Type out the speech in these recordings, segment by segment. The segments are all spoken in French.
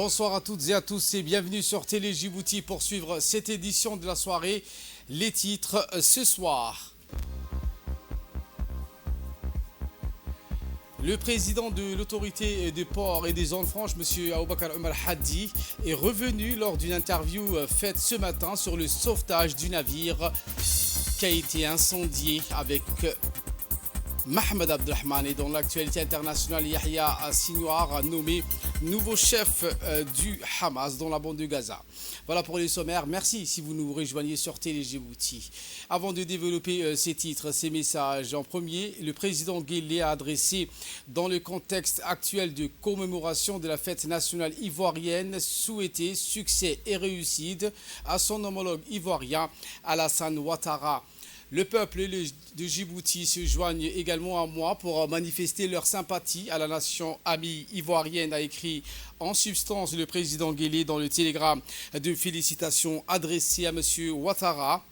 Bonsoir à toutes et à tous et bienvenue sur Télé Djibouti pour suivre cette édition de la soirée. Les titres ce soir. Le président de l'autorité des ports et des zones franches, M. Aboubakar Omar Hadi, est revenu lors d'une interview faite ce matin sur le sauvetage du navire qui a été incendié avec Mohamed Abdelrahman. Et dans l'actualité internationale, Yahya Sinwar a nommé nouveau chef du Hamas dans la bande de Gaza. Voilà pour les sommaires. Merci si vous nous rejoignez sur Télé Djibouti. Avant de développer ces titres, ces messages, en premier, le président Guelleh a adressé, dans le contexte actuel de commémoration de la fête nationale ivoirienne, souhaité succès et réussite à son homologue ivoirien Alassane Ouattara. Le peuple de Djibouti se joigne également à moi pour manifester leur sympathie à la nation amie ivoirienne, a écrit en substance le président Guelleh dans le télégramme de félicitations adressé à M. Ouattara.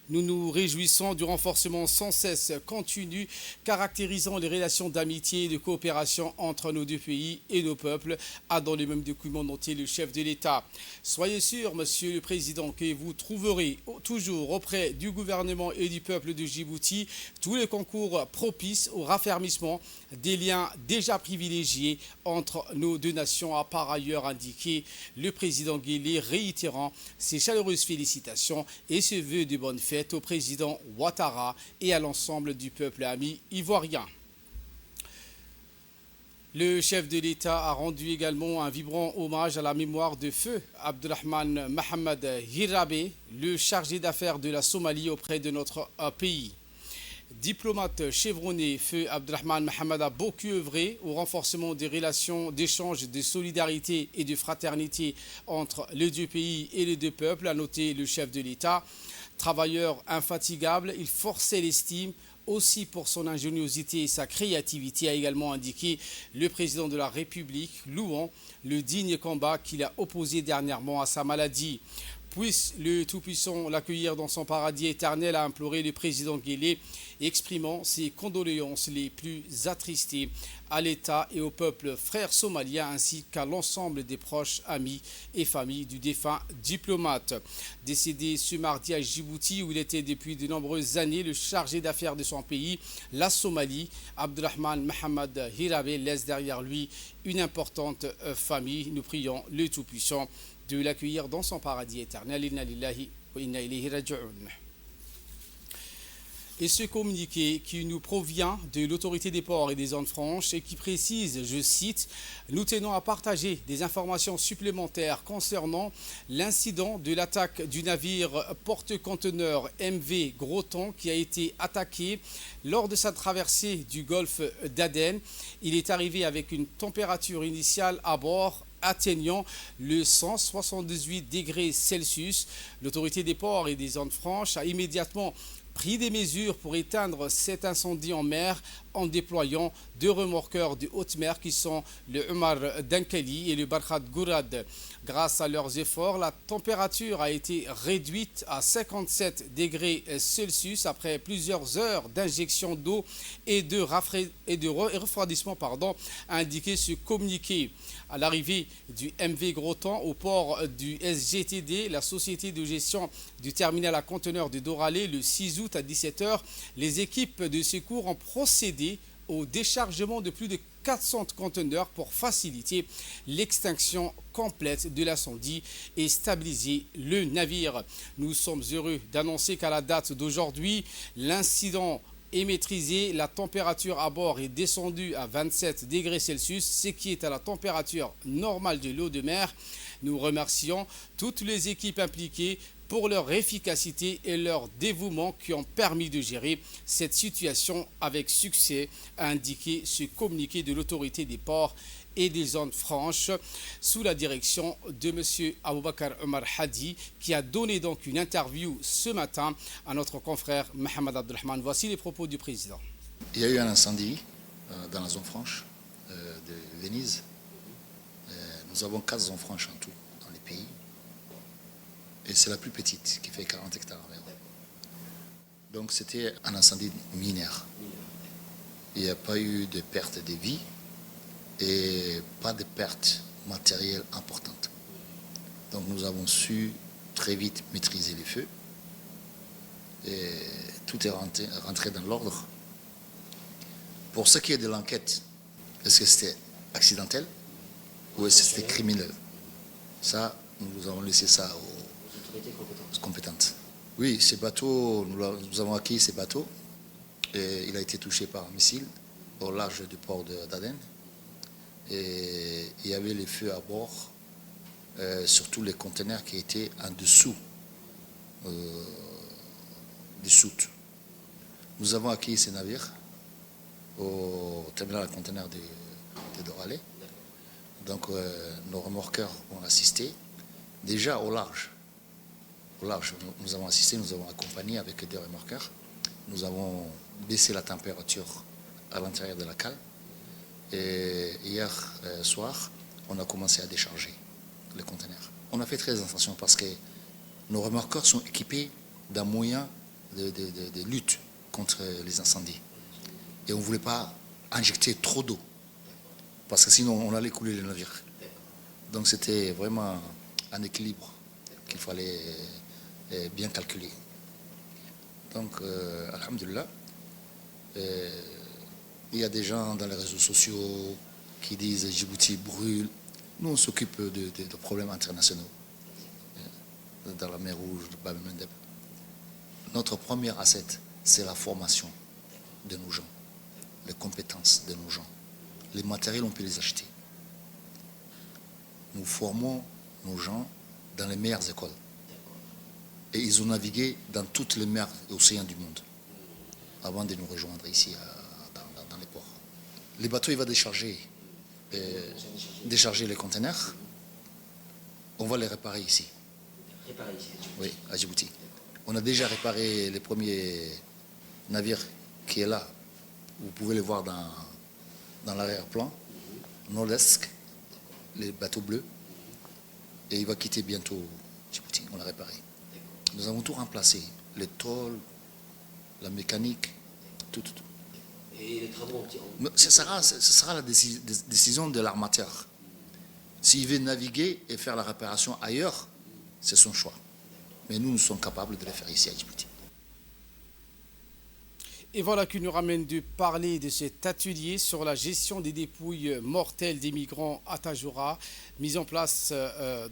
Nous nous réjouissons du renforcement sans cesse continu caractérisant les relations d'amitié et de coopération entre nos deux pays et nos peuples, a dans le même document noté le chef de l'État. Soyez sûr, Monsieur le Président, que vous trouverez toujours auprès du gouvernement et du peuple de Djibouti tous les concours propices au raffermissement des liens déjà privilégiés entre nos deux nations, a par ailleurs indiqué le président Guelleh, réitérant ses chaleureuses félicitations et ses vœux de bonne fête au président Ouattara et à l'ensemble du peuple ami ivoirien. Le chef de l'État a rendu également un vibrant hommage à la mémoire de feu Abdelrahman Mohamed Hirabe, le chargé d'affaires de la Somalie auprès de notre pays. Diplomate chevronné, feu Abdelrahman Mohamed a beaucoup œuvré au renforcement des relations d'échange, de solidarité et de fraternité entre les deux pays et les deux peuples, a noté le chef de l'État. Travailleur infatigable, il forçait l'estime aussi pour son ingéniosité et sa créativité, a également indiqué le président de la République, louant le digne combat qu'il a opposé dernièrement à sa maladie. Puisse le Tout-Puissant l'accueillir dans son paradis éternel, a imploré le président Guelleh, exprimant ses condoléances les plus attristées à l'État et au peuple frère somalien ainsi qu'à l'ensemble des proches, amis et familles du défunt diplomate. Décédé ce mardi à Djibouti où il était depuis de nombreuses années le chargé d'affaires de son pays, la Somalie, Abdelrahman Mohamed Hirabe laisse derrière lui une importante famille. Nous prions le Tout-Puissant de l'accueillir dans son paradis éternel. Inna lillahi wa inna ilayhi raji'un. Et ce communiqué qui nous provient de l'autorité des ports et des zones franches et qui précise, je cite, « Nous tenons à partager des informations supplémentaires concernant l'incident de l'attaque du navire porte-conteneur MV Groton qui a été attaqué lors de sa traversée du golfe d'Aden. Il est arrivé avec une température initiale à bord atteignant le 178 degrés Celsius. L'autorité des ports et des zones franches a immédiatement pris des mesures pour éteindre cet incendie en mer en déployant deux remorqueurs de haute mer qui sont le Omar Dankali et le Barkhat Gourad. Grâce à leurs efforts, la température a été réduite à 57 degrés Celsius après plusieurs heures d'injection d'eau et de refroidissement, a indiqué ce communiqué. À l'arrivée du MV Groton au port du SGTD, la société de gestion du terminal à conteneurs de Doralé, le 6 août à 17 h, les équipes de secours ont procédé au déchargement de plus de 400 conteneurs pour faciliter l'extinction complète de l'incendie et stabiliser le navire. Nous sommes heureux d'annoncer qu'à la date d'aujourd'hui, l'incident est maîtrisé. La température à bord est descendue à 27 degrés Celsius, ce qui est à la température normale de l'eau de mer. Nous remercions toutes les équipes impliquées pour leur efficacité et leur dévouement qui ont permis de gérer cette situation avec succès, a indiqué ce communiqué de l'autorité des ports et des zones franches sous la direction de M. Aboubakar Omar Hadi, qui a donné donc une interview ce matin à notre confrère Mohamed Abdelrahman. Voici les propos du président. Il y a eu un incendie dans la zone franche de Venise. Nous avons 4 zones franches en tout dans les pays. Et c'est la plus petite, qui fait 40 hectares environ. Donc c'était un incendie minière. Il n'y a pas eu de perte de vie et pas de perte matérielle importante. Donc nous avons su très vite maîtriser les feux. Et tout est rentré dans l'ordre. Pour ce qui est de l'enquête, est-ce que c'était accidentel ou est-ce que c'était criminel? Ça, nous avons laissé ça aux autorités compétentes. Oui, ces bateaux, nous avons acquis ces bateaux. Et il a été touché par un missile au large du port d'Aden. Et il y avait les feux à bord, surtout les conteneurs qui étaient en dessous du soute. Nous avons acquis ces navires au terminal à conteneurs de Doralé. Donc nos remorqueurs ont assisté. Déjà au large, nous avons assisté, nous avons accompagné avec des remorqueurs. Nous avons baissé la température à l'intérieur de la cale. Et hier soir, on a commencé à décharger les conteneurs. On a fait très attention parce que nos remorqueurs sont équipés d'un moyen de lutte contre les incendies. Et on ne voulait pas injecter trop d'eau, parce que sinon on allait couler le navire. Donc c'était vraiment un équilibre qu'il fallait bien calculer. Donc, alhamdulillah, il y a des gens dans les réseaux sociaux qui disent Djibouti brûle. Nous, on s'occupe de problèmes internationaux dans la mer Rouge, de Bab el-Mandeb. Notre premier asset, c'est la formation de nos gens, les compétences de nos gens. Les matériels, on peut les acheter. Nous formons nos gens dans les meilleures écoles. Et ils ont navigué dans toutes les mers et océans du monde avant de nous rejoindre ici dans les ports. Les bateaux, ils vont décharger les conteneurs. On va les réparer ici. Oui, à Djibouti. On a déjà réparé les premiers navires qui est là. Vous pouvez les voir dans l'arrière-plan. Nord-Est, les bateaux bleus. Et il va quitter bientôt Djibouti. On l'a réparé. Nous avons tout remplacé. Les tôles, la mécanique, tout. Et les travaux ce sera la décision de l'armateur. S'il veut naviguer et faire la réparation ailleurs, c'est son choix. Mais nous sommes capables de le faire ici à Djibouti. Et voilà qui nous ramène de parler de cet atelier sur la gestion des dépouilles mortelles des migrants à Tadjoura. Mise en place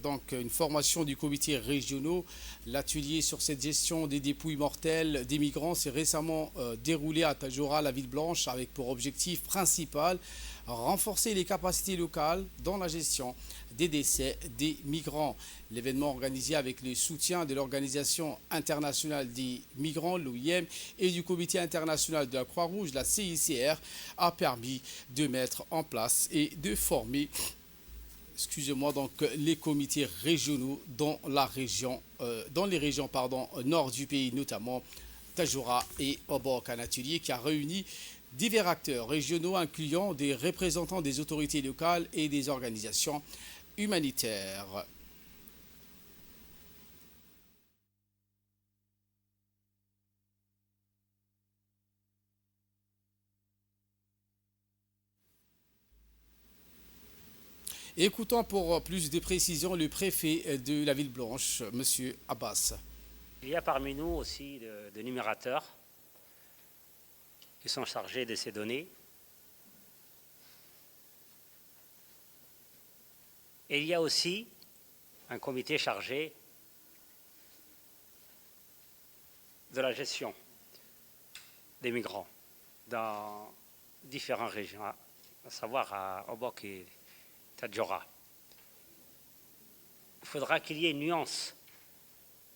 donc une formation du comité régional. L'atelier sur cette gestion des dépouilles mortelles des migrants s'est récemment déroulé à Tadjoura, la ville blanche, avec pour objectif principal renforcer les capacités locales dans la gestion des décès des migrants. L'événement organisé avec le soutien de l'Organisation internationale des migrants, l'OIM, et du Comité international de la Croix-Rouge, la CICR, a permis de mettre en place et de former les comités régionaux dans les régions nord du pays, notamment Tadjoura et Obok, un atelier qui a réuni divers acteurs régionaux incluant des représentants des autorités locales et des organisations humanitaires. Écoutons pour plus de précisions le préfet de la ville blanche, M. Abbas. Il y a parmi nous aussi des numérateurs qui sont chargés de ces données. Et il y a aussi un comité chargé de la gestion des migrants dans différentes régions, à savoir à Obok et Tadjoura. Il faudra qu'il y ait une nuance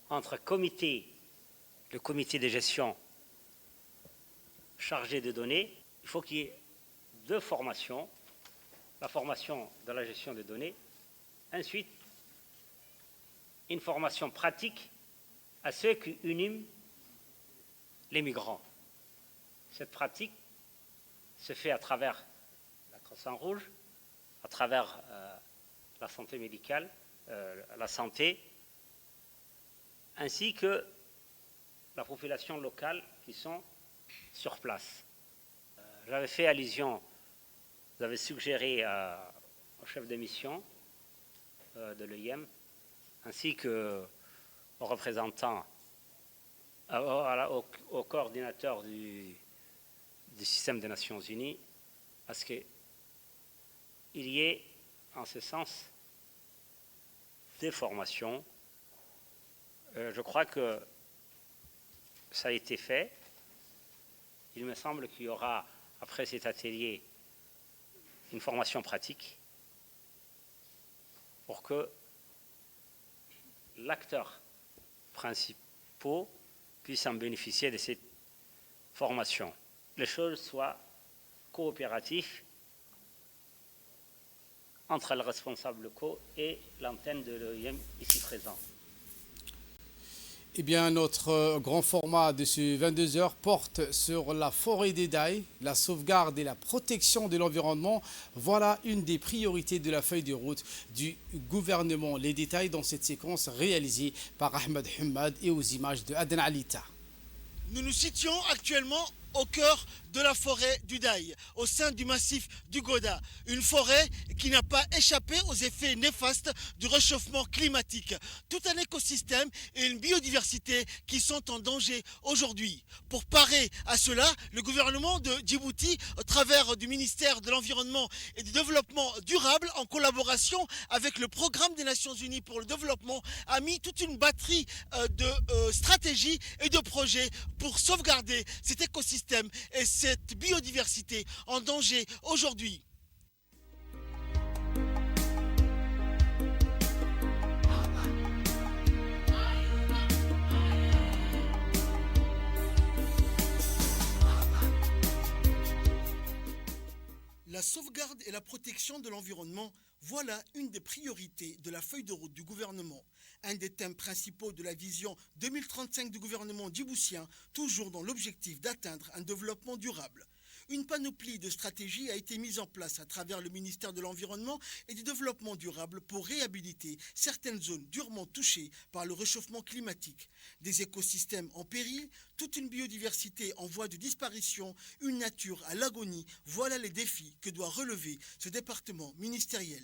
entre le comité de gestion chargé de données. Il faut qu'il y ait deux formations, la formation de la gestion des données, ensuite une formation pratique à ceux qui unissent les migrants. Cette pratique se fait à travers la Croix-Rouge, à travers la santé médicale, la santé, ainsi que la population locale qui sont sur place. J'avais fait allusion, vous avez suggéré au chef de mission de l'OIM, ainsi qu'aux représentants, au coordinateur du système des Nations Unies, à ce qu'il y ait, en ce sens, des formations. Je crois que ça a été fait. Il me semble qu'il y aura, après cet atelier, une formation pratique pour que l'acteur principal puisse en bénéficier de cette formation. Les choses soient coopératives entre les responsables locaux et l'antenne de l'OIM ici présente. Eh bien, notre grand format de ce 22h porte sur la forêt des Daï, la sauvegarde et la protection de l'environnement. Voilà une des priorités de la feuille de route du gouvernement. Les détails dans cette séquence réalisée par Ahmed Hamad et aux images de Adnan Alita. Nous nous situons actuellement au cœur de la forêt du Daï, au sein du massif du Goda. Une forêt qui n'a pas échappé aux effets néfastes du réchauffement climatique. Tout un écosystème et une biodiversité qui sont en danger aujourd'hui. Pour parer à cela, le gouvernement de Djibouti, au travers du ministère de l'Environnement et du Développement durable, en collaboration avec le Programme des Nations Unies pour le développement, a mis toute une batterie de stratégies et de projets pour sauvegarder cet écosystème et cette biodiversité en danger aujourd'hui. La sauvegarde et la protection de l'environnement, voilà une des priorités de la feuille de route du gouvernement. Un des thèmes principaux de la vision 2035 du gouvernement djiboutien, toujours dans l'objectif d'atteindre un développement durable. Une panoplie de stratégies a été mise en place à travers le ministère de l'Environnement et du Développement durable pour réhabiliter certaines zones durement touchées par le réchauffement climatique. Des écosystèmes en péril, toute une biodiversité en voie de disparition, une nature à l'agonie, voilà les défis que doit relever ce département ministériel.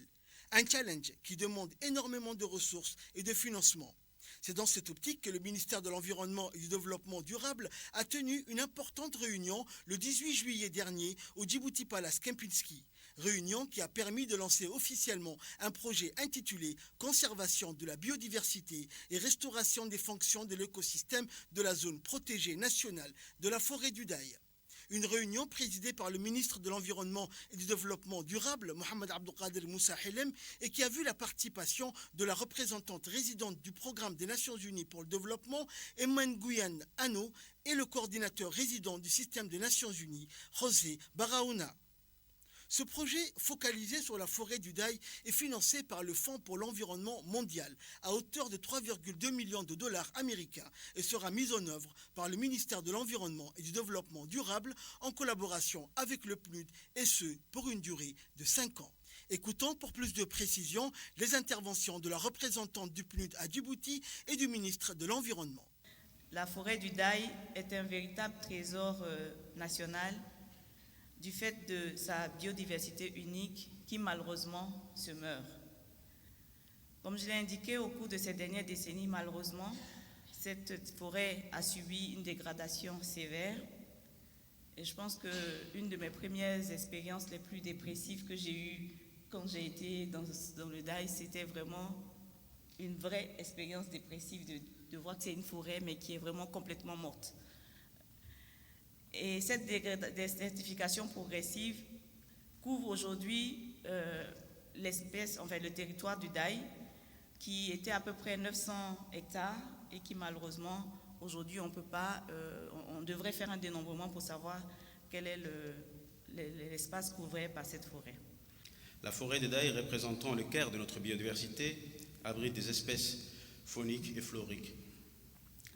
Un challenge qui demande énormément de ressources et de financement. C'est dans cette optique que le ministère de l'Environnement et du Développement durable a tenu une importante réunion le 18 juillet dernier au Djibouti Palace Kempinski. Réunion qui a permis de lancer officiellement un projet intitulé « Conservation de la biodiversité et restauration des fonctions de l'écosystème de la zone protégée nationale de la forêt du Daï ». Une réunion présidée par le ministre de l'Environnement et du Développement durable, Mohamed Abdelkader Moussa Helem, et qui a vu la participation de la représentante résidente du Programme des Nations Unies pour le développement, Eman Gouyan Ano, et le coordinateur résident du système des Nations Unies, José Barahona. Ce projet, focalisé sur la forêt du Daï, est financé par le Fonds pour l'environnement mondial à hauteur de 3,2 millions de dollars américains et sera mis en œuvre par le ministère de l'Environnement et du Développement durable en collaboration avec le PNUD et ce, pour une durée de 5 ans. Écoutons pour plus de précision les interventions de la représentante du PNUD à Djibouti et du ministre de l'Environnement. La forêt du Daï est un véritable trésor national du fait de sa biodiversité unique qui malheureusement se meurt. Comme je l'ai indiqué, au cours de ces dernières décennies, malheureusement, cette forêt a subi une dégradation sévère. Et je pense qu'une de mes premières expériences les plus dépressives que j'ai eues quand j'ai été dans le Daï, c'était vraiment une vraie expérience dépressive de voir que c'est une forêt mais qui est vraiment complètement morte. Et cette désertification progressive couvre aujourd'hui l'espèce, enfin le territoire du Daï, qui était à peu près 900 hectares et qui malheureusement aujourd'hui on peut pas, on devrait faire un dénombrement pour savoir quel est l'espace couvert par cette forêt. La forêt des Daï, représentant le quart de notre biodiversité, abrite des espèces fauniques et floriques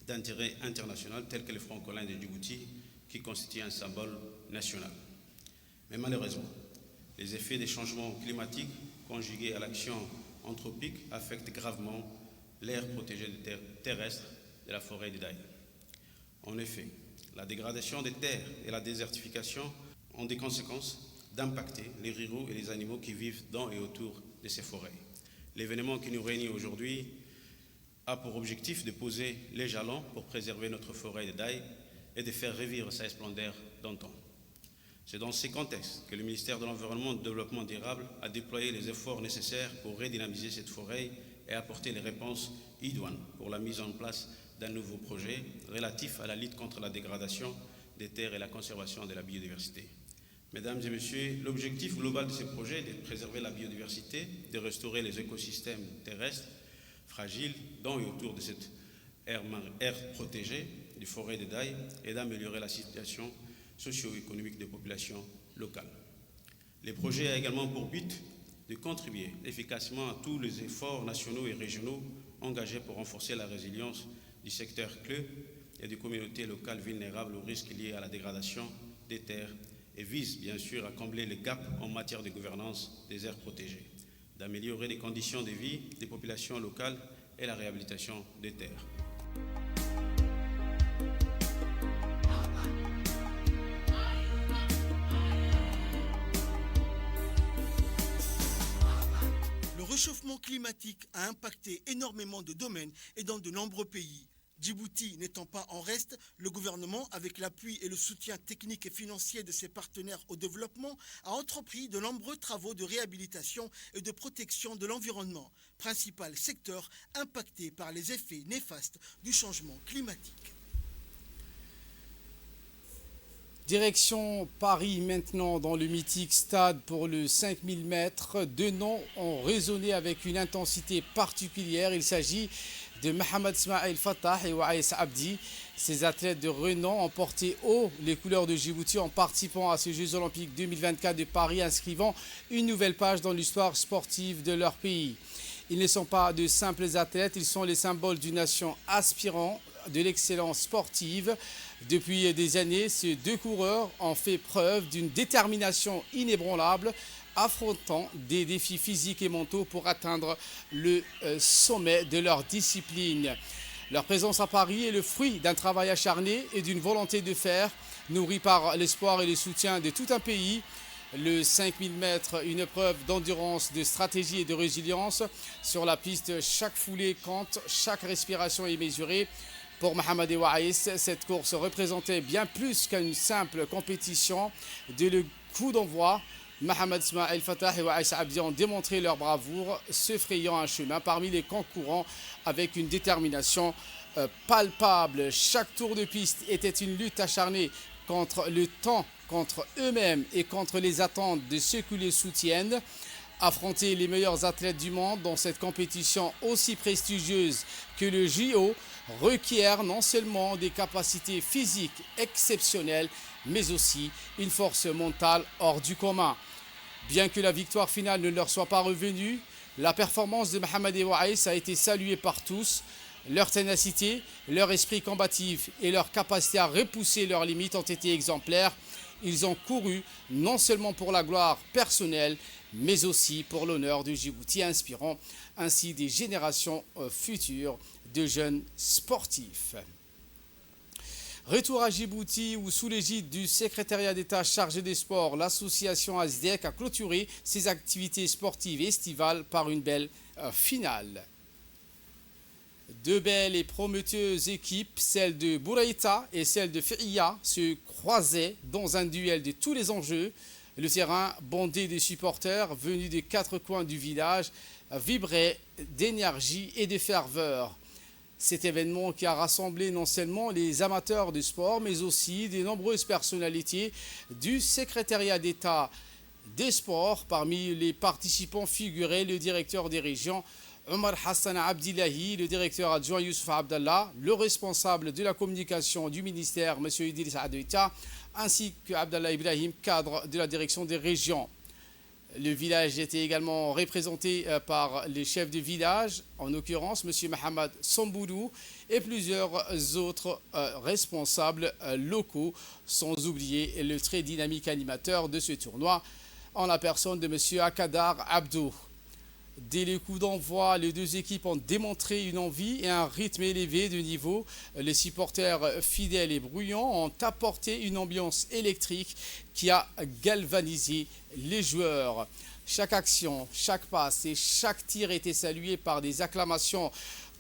d'intérêt international telles que le francolin de Djibouti, qui constitue un symbole national. Mais malheureusement, les effets des changements climatiques conjugués à l'action anthropique affectent gravement l'aire protégée terrestre de la forêt du Daï. En effet, la dégradation des terres et la désertification ont des conséquences d'impacter les ruraux et les animaux qui vivent dans et autour de ces forêts. L'événement qui nous réunit aujourd'hui a pour objectif de poser les jalons pour préserver notre forêt de Daï et de faire revivre sa splendeur d'antan. C'est dans ces contextes que le ministère de l'Environnement et du Développement durable a déployé les efforts nécessaires pour redynamiser cette forêt et apporter les réponses idoines pour la mise en place d'un nouveau projet relatif à la lutte contre la dégradation des terres et la conservation de la biodiversité. Mesdames et messieurs, l'objectif global de ce projet est de préserver la biodiversité, de restaurer les écosystèmes terrestres fragiles dans et autour de cette aire protégée des forêts de Daï et d'améliorer la situation socio-économique des populations locales. Le projet a également pour but de contribuer efficacement à tous les efforts nationaux et régionaux engagés pour renforcer la résilience du secteur clé et des communautés locales vulnérables aux risques liés à la dégradation des terres et vise bien sûr à combler les gaps en matière de gouvernance des aires protégées, d'améliorer les conditions de vie des populations locales et la réhabilitation des terres. Le réchauffement climatique a impacté énormément de domaines et dans de nombreux pays. Djibouti n'étant pas en reste, le gouvernement, avec l'appui et le soutien technique et financier de ses partenaires au développement, a entrepris de nombreux travaux de réhabilitation et de protection de l'environnement, principal secteur impacté par les effets néfastes du changement climatique. Direction Paris maintenant, dans le mythique stade pour le 5000 mètres. Deux noms ont résonné avec une intensité particulière. Il s'agit de Mohamed Ismail Fattah et Waïs Abdi. Ces athlètes de renom ont porté haut les couleurs de Djibouti en participant à ces Jeux Olympiques 2024 de Paris, inscrivant une nouvelle page dans l'histoire sportive de leur pays. Ils ne sont pas de simples athlètes, ils sont les symboles d'une nation aspirant de l'excellence sportive. Depuis des années, ces deux coureurs ont fait preuve d'une détermination inébranlable, affrontant des défis physiques et mentaux pour atteindre le sommet de leur discipline. Leur présence à Paris est le fruit d'un travail acharné et d'une volonté de faire, nourrie par l'espoir et le soutien de tout un pays. Le 5000 mètres, une épreuve d'endurance, de stratégie et de résilience. Sur la piste, chaque foulée compte, chaque respiration est mesurée. Pour Mohamed Waïs, cette course représentait bien plus qu'une simple compétition. Dès le coup d'envoi, Mohamed Ismail Fattah et Waïs Abdi ont démontré leur bravoure, se frayant un chemin parmi les concurrents avec une détermination palpable. Chaque tour de piste était une lutte acharnée contre le temps, contre eux-mêmes et contre les attentes de ceux qui les soutiennent. Affronter les meilleurs athlètes du monde dans cette compétition aussi prestigieuse que le JO requiert non seulement des capacités physiques exceptionnelles, mais aussi une force mentale hors du commun. Bien que la victoire finale ne leur soit pas revenue, la performance de Mohamed Waïs a été saluée par tous. Leur ténacité, leur esprit combatif et leur capacité à repousser leurs limites ont été exemplaires. Ils ont couru non seulement pour la gloire personnelle, mais aussi pour l'honneur de Djibouti, inspirant ainsi des générations futures de jeunes sportifs. Retour à Djibouti où, sous l'égide du secrétariat d'État chargé des sports, l'association ASDEC a clôturé ses activités sportives estivales par une belle finale. Deux belles et prometteuses équipes, celle de Bouraïta et celle de Fi'ia, se croisaient dans un duel de tous les enjeux. Le terrain, bondé de supporters venus des quatre coins du village, vibrait d'énergie et de ferveur. Cet événement qui a rassemblé non seulement les amateurs de sport, mais aussi de nombreuses personnalités du secrétariat d'État des sports. Parmi les participants figurait le directeur des régions, Omar Hassan Abdillahi, le directeur adjoint Youssouf Abdallah, le responsable de la communication du ministère, M. Idriss Adoita, ainsi que Abdallah Ibrahim, cadre de la direction des régions. Le village était également représenté par les chefs de village, en l'occurrence M. Mohamed Samboulou, et plusieurs autres responsables locaux, sans oublier le très dynamique animateur de ce tournoi, en la personne de M. Akadar Abdou. Dès les coups d'envoi, les deux équipes ont démontré une envie et un rythme élevé de niveau. Les supporters fidèles et bruyants ont apporté une ambiance électrique qui a galvanisé les joueurs. Chaque action, chaque passe et chaque tir était salué par des acclamations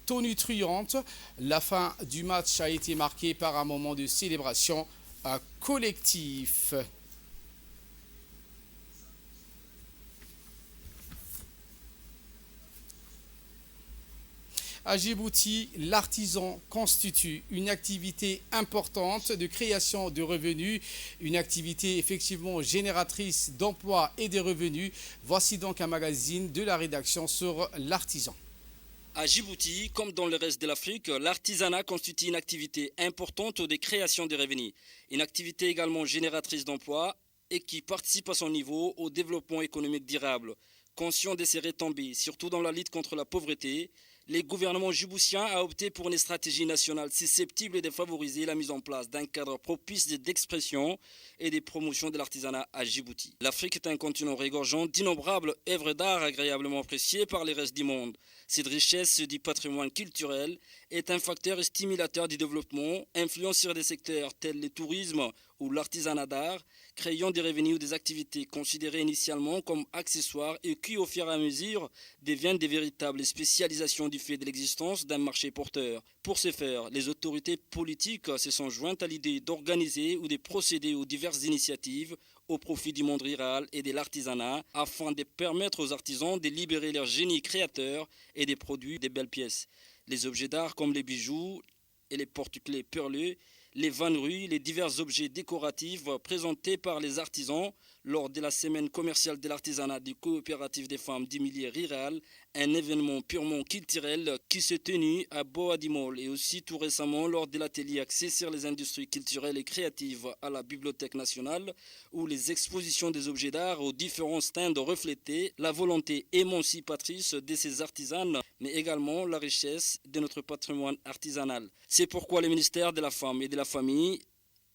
tonitruantes. La fin du match a été marquée par un moment de célébration collectif. À Djibouti, l'artisan constitue une activité importante de création de revenus, une activité effectivement génératrice d'emplois et de revenus. Voici donc un magazine de la rédaction sur l'artisan. À Djibouti, comme dans le reste de l'Afrique, l'artisanat constitue une activité importante de création de revenus, une activité également génératrice d'emplois et qui participe à son niveau au développement économique durable. Conscient de ses retombées, surtout dans la lutte contre la pauvreté, le gouvernement djiboutien a opté pour une stratégie nationale susceptible de favoriser la mise en place d'un cadre propice d'expression et de promotion de l'artisanat à Djibouti. L'Afrique est un continent regorgeant d'innombrables œuvres d'art agréablement appréciées par le reste du monde. Cette richesse du patrimoine culturel est un facteur stimulateur du développement, influant sur des secteurs tels le tourisme ou l'artisanat d'art, créant des revenus ou des activités considérées initialement comme accessoires et qui, au fur et à mesure, deviennent des véritables spécialisations du fait de l'existence d'un marché porteur. Pour ce faire, les autorités politiques se sont jointes à l'idée d'organiser ou de procéder aux diverses initiatives au profit du monde rural et de l'artisanat afin de permettre aux artisans de libérer leur génie créateur et de produire des belles pièces. Les objets d'art comme les bijoux et les porte-clés perlés, les vanneries, les divers objets décoratifs présentés par les artisans lors de la semaine commerciale de l'artisanat du coopératif des femmes du milieu rural, un événement purement culturel qui s'est tenu à Boadimol et aussi tout récemment lors de l'atelier axé sur les industries culturelles et créatives à la Bibliothèque nationale où les expositions des objets d'art aux différents stands reflétaient la volonté émancipatrice de ces artisanes mais également la richesse de notre patrimoine artisanal. C'est pourquoi le ministère de la Femme et de la Famille,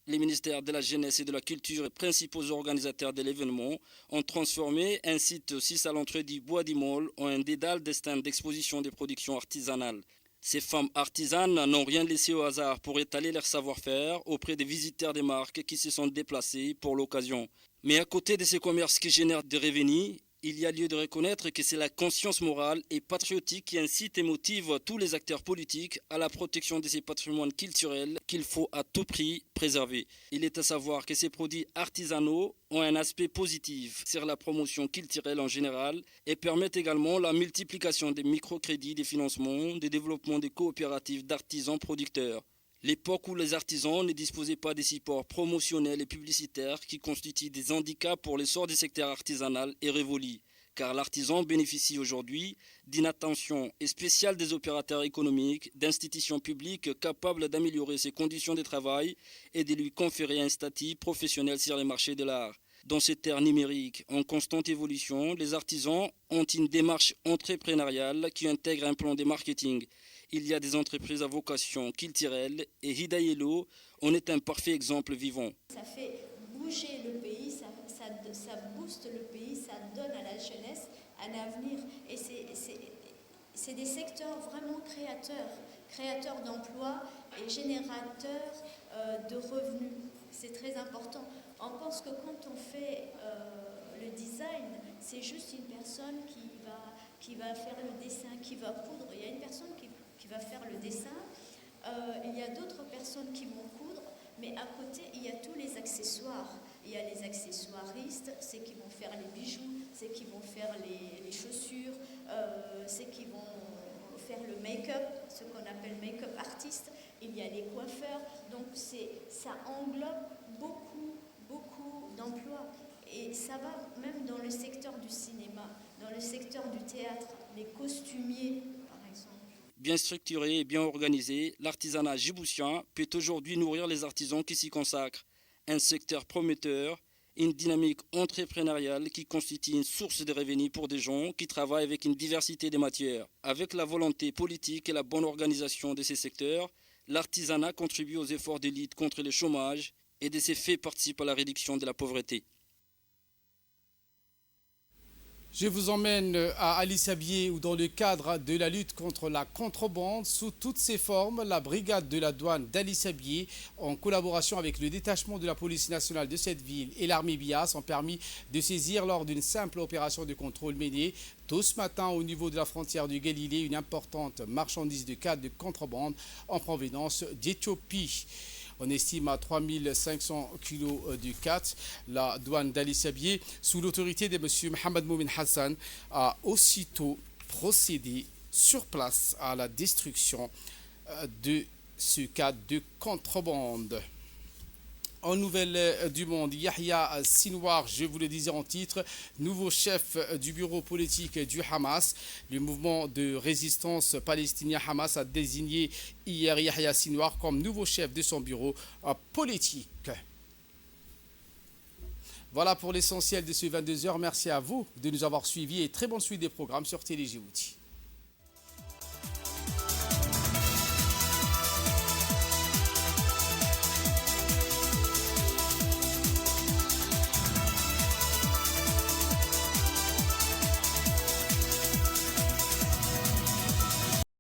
les ministères de la Jeunesse et de la Culture, principaux organisateurs de l'événement, ont transformé un site 6 à l'entrée du Bois d'Imol en un dédale de stands d'exposition des productions artisanales. Ces femmes artisanes n'ont rien laissé au hasard pour étaler leur savoir-faire auprès des visiteurs des marques qui se sont déplacés pour l'occasion. Mais à côté de ces commerces qui génèrent des revenus, il y a lieu de reconnaître que c'est la conscience morale et patriotique qui incite et motive tous les acteurs politiques à la protection de ces patrimoines culturels qu'il faut à tout prix préserver. Il est à savoir que ces produits artisanaux ont un aspect positif sur la promotion culturelle en général et permettent également la multiplication des microcrédits, des financements, des développements des coopératives d'artisans producteurs. L'époque où les artisans ne disposaient pas des supports promotionnels et publicitaires qui constituent des handicaps pour l'essor du secteur artisanal est révolue, car l'artisan bénéficie aujourd'hui d'une attention spéciale des opérateurs économiques, d'institutions publiques capables d'améliorer ses conditions de travail et de lui conférer un statut professionnel sur les marchés de l'art. Dans cette ère numérique en constante évolution, les artisans ont une démarche entrepreneuriale qui intègre un plan de marketing. Il y a des entreprises à vocation culturelle et Hidayelo en est un parfait exemple vivant. Ça fait bouger le pays, ça booste le pays, ça donne à la jeunesse un avenir. Et c'est des secteurs vraiment créateurs d'emplois et générateurs de revenus. C'est très important. On pense que quand on fait le design, c'est juste une personne qui va faire le dessin, qui va coudre. Il y a une personne qui va faire le dessin, il y a d'autres personnes qui vont coudre, mais à côté, il y a tous les accessoires. Il y a les accessoiristes, ceux qui vont faire les bijoux, ceux qui vont faire les chaussures, ceux qui vont faire le make-up, ce qu'on appelle make-up artiste. Il y a les coiffeurs, donc ça englobe beaucoup d'emplois. Et ça va même dans le secteur du cinéma, dans le secteur du théâtre, les costumiers, par exemple. Bien structuré et bien organisé, l'artisanat djiboutien peut aujourd'hui nourrir les artisans qui s'y consacrent. Un secteur prometteur, une dynamique entrepreneuriale qui constitue une source de revenus pour des gens qui travaillent avec une diversité de matières. Avec la volonté politique et la bonne organisation de ces secteurs, l'artisanat contribue aux efforts de lutte contre le chômage et de ces faits participe à la réduction de la pauvreté. Je vous emmène à Ali Sabié où dans le cadre de la lutte contre la contrebande sous toutes ses formes, la brigade de la douane d'Ali Sabié en collaboration avec le détachement de la police nationale de cette ville et l'armée BIAS ont permis de saisir lors d'une simple opération de contrôle menée tôt ce matin au niveau de la frontière du Galilée une importante marchandise de cadre de contrebande en provenance d'Éthiopie. On estime à 3500 kg du cat. La douane d'Ali Sabié, sous l'autorité de M. Mohamed Moumin Hassan, a aussitôt procédé sur place à la destruction de ce cadre de contrebande. En nouvelle du monde, Yahya Sinwar, je vous le disais en titre, nouveau chef du bureau politique du Hamas. Le mouvement de résistance palestinien Hamas a désigné hier Yahya Sinwar comme nouveau chef de son bureau politique. Voilà pour l'essentiel de ce 22h. Merci à vous de nous avoir suivis et très bonne suite des programmes sur Télé Djibouti.